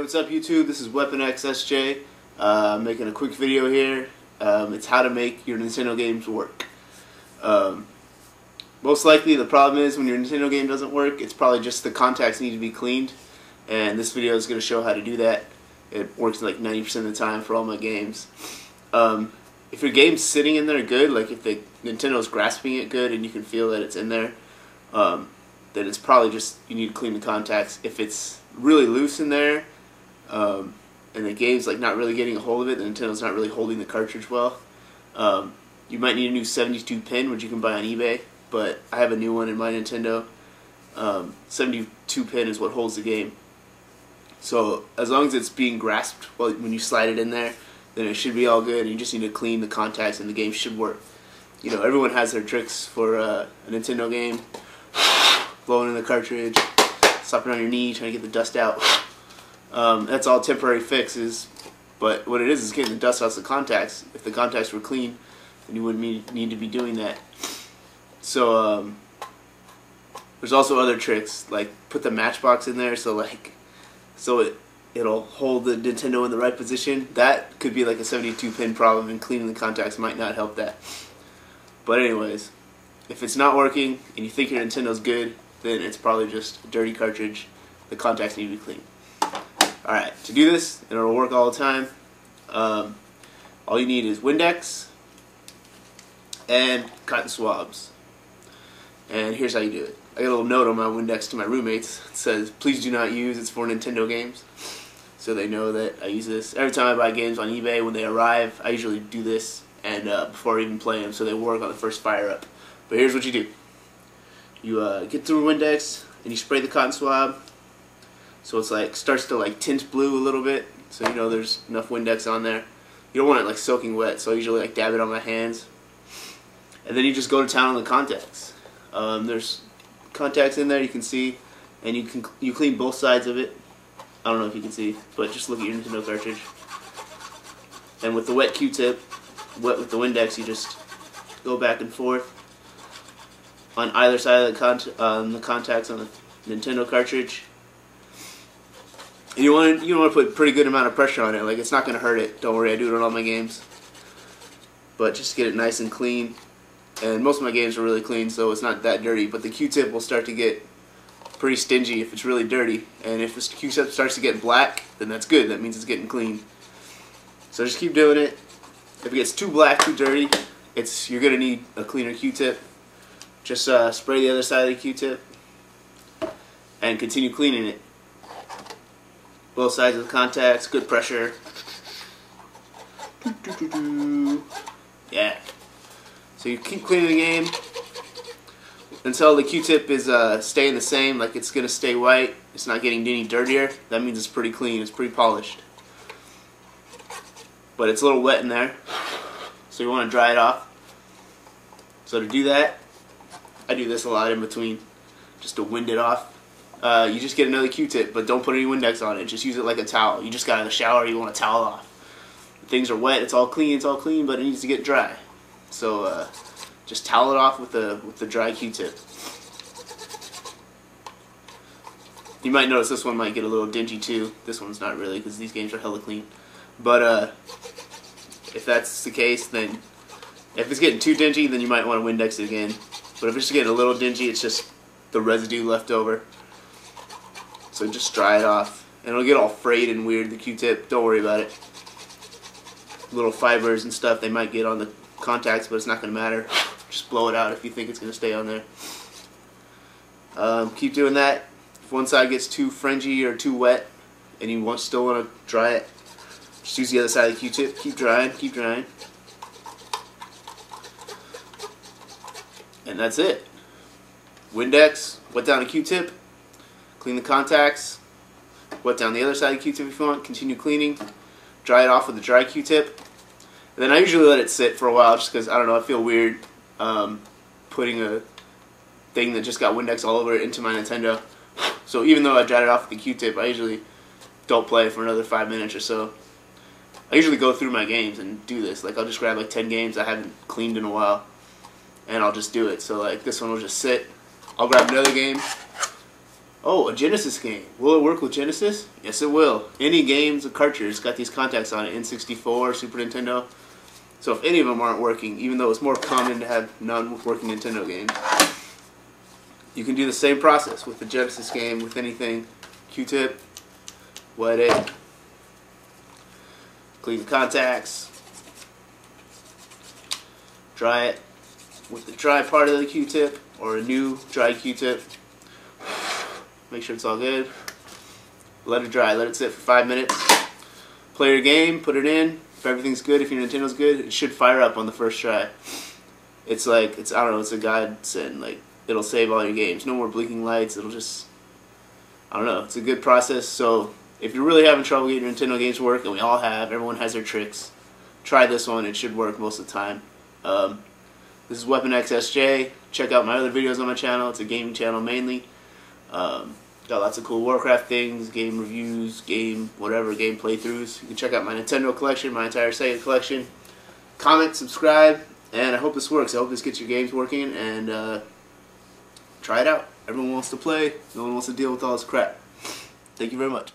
Hey, what's up YouTube? This is Weapon XSJ, making a quick video here. It's how to make your Nintendo games work. Most likely the problem is when your Nintendo game doesn't work, it's probably just the contacts need to be cleaned, and this video is going to show how to do that. It works like 90% of the time for all my games. If your game's sitting in there good, like if the Nintendo's grasping it good and you can feel that it's in there, then it's probably just you need to clean the contacts. If it's really loose in there, and the game's like not really getting a hold of it, the Nintendo's not really holding the cartridge well, you might need a new 72 pin, which you can buy on eBay, but I have a new one in my Nintendo. 72 pin is what holds the game. So as long as it's being grasped when you slide it in there, then it should be all good, and you just need to clean the contacts and the game should work. You know, everyone has their tricks for a Nintendo game. Blowing in the cartridge, stopping on your knee, trying to get the dust out. That's all temporary fixes, but what it is getting the dust out of the contacts. If the contacts were clean, then you wouldn't need to be doing that. So there's also other tricks, like put the matchbox in there so it'll hold the Nintendo in the right position. That could be like a 72 pin problem, and cleaning the contacts might not help that. But anyways, if it's not working and you think your Nintendo's good, then it's probably just a dirty cartridge. The contacts need to be clean. Alright, to do this, and it'll work all the time, all you need is Windex and cotton swabs. And here's how you do it. I got a little note on my Windex to my roommates. It says, please do not use, it's for Nintendo games. So they know that I use this. Every time I buy games on eBay, when they arrive, I usually do this and before I even play them, so they work on the first fire up. But here's what you do. You get through Windex and you spray the cotton swab, so it's like starts to like tint blue a little bit, so you know there's enough Windex on there. You don't want it like soaking wet, so I usually like dab it on my hands, and then you just go to town on the contacts. There's contacts in there you can see, and you clean both sides of it. I don't know if you can see, but just look at your Nintendo cartridge. And with the wet Q-tip, wet with the Windex, you just go back and forth on either side of the contacts on the Nintendo cartridge. And you want to put a pretty good amount of pressure on it. Like, it's not going to hurt it. Don't worry, I do it on all my games. But just get it nice and clean. And most of my games are really clean, so it's not that dirty. But the Q-tip will start to get pretty stingy if it's really dirty. And if the Q-tip starts to get black, then that's good. That means it's getting clean. So just keep doing it. If it gets too black, too dirty, you're going to need a cleaner Q-tip. Just spray the other side of the Q-tip and continue cleaning it. Both sides of the contacts, good pressure. Yeah. So you keep cleaning the game until the Q-tip is staying the same, like it's going to stay white. It's not getting any dirtier. That means it's pretty clean, it's pretty polished. But it's a little wet in there, so you want to dry it off. So to do that, I do this a lot in between, just to wind it off. You just get another Q-tip, but don't put any Windex on it. Just use it like a towel. You just got out of the shower, you want to towel off. Things are wet, it's all clean, but it needs to get dry. So just towel it off with the dry Q-tip. You might notice this one might get a little dingy too. This one's not really, because these games are hella clean. But if that's the case, then if it's getting too dingy, then you might want to Windex it again. But if it's just getting a little dingy, it's just the residue left over. So just dry it off. And it'll get all frayed and weird, the Q-tip. Don't worry about it. Little fibers and stuff, they might get on the contacts, but it's not going to matter. Just blow it out if you think it's going to stay on there. Keep doing that. If one side gets too fringy or too wet, and you still want to dry it, just use the other side of the Q-tip. Keep drying, keep drying. And that's it. Windex, wet down a Q-tip, clean the contacts, wet down the other side of the Q-tip if you want, continue cleaning, dry it off with a dry Q-tip. And then I usually let it sit for a while just because, I don't know, I feel weird putting a thing that just got Windex all over it into my Nintendo. So even though I dried it off with the Q-tip, I usually don't play for another 5 minutes or so. I usually go through my games and do this. Like, I'll just grab like 10 games I haven't cleaned in a while, and I'll just do it. So like this one will just sit. I'll grab another game, Oh, a Genesis game. Will it work with Genesis? Yes, it will. Any game's a cartridge. It's got these contacts on it. N64, Super Nintendo. So if any of them aren't working, even though it's more common to have non-working Nintendo games, you can do the same process with the Genesis game, with anything. Q-tip, wet it, clean the contacts, dry it with the dry part of the Q-tip, or a new dry Q-tip. Make sure it's all good. Let it dry. Let it sit for 5 minutes. Play your game. Put it in. If everything's good, if your Nintendo's good, it should fire up on the first try. It's like, I don't know, it's a godsend. Like, it'll save all your games. No more blinking lights. It'll just, I don't know. It's a good process. So if you're really having trouble getting your Nintendo games to work, and we all have, everyone has their tricks, try this one. It should work most of the time. This is Weapon XSJ. Check out my other videos on my channel. It's a gaming channel mainly. Got lots of cool Warcraft things, game reviews, game playthroughs. You can check out my Nintendo collection, my entire Sega collection. Comment, subscribe, and I hope this works. I hope this gets your games working, and try it out. Everyone wants to play. No one wants to deal with all this crap. Thank you very much.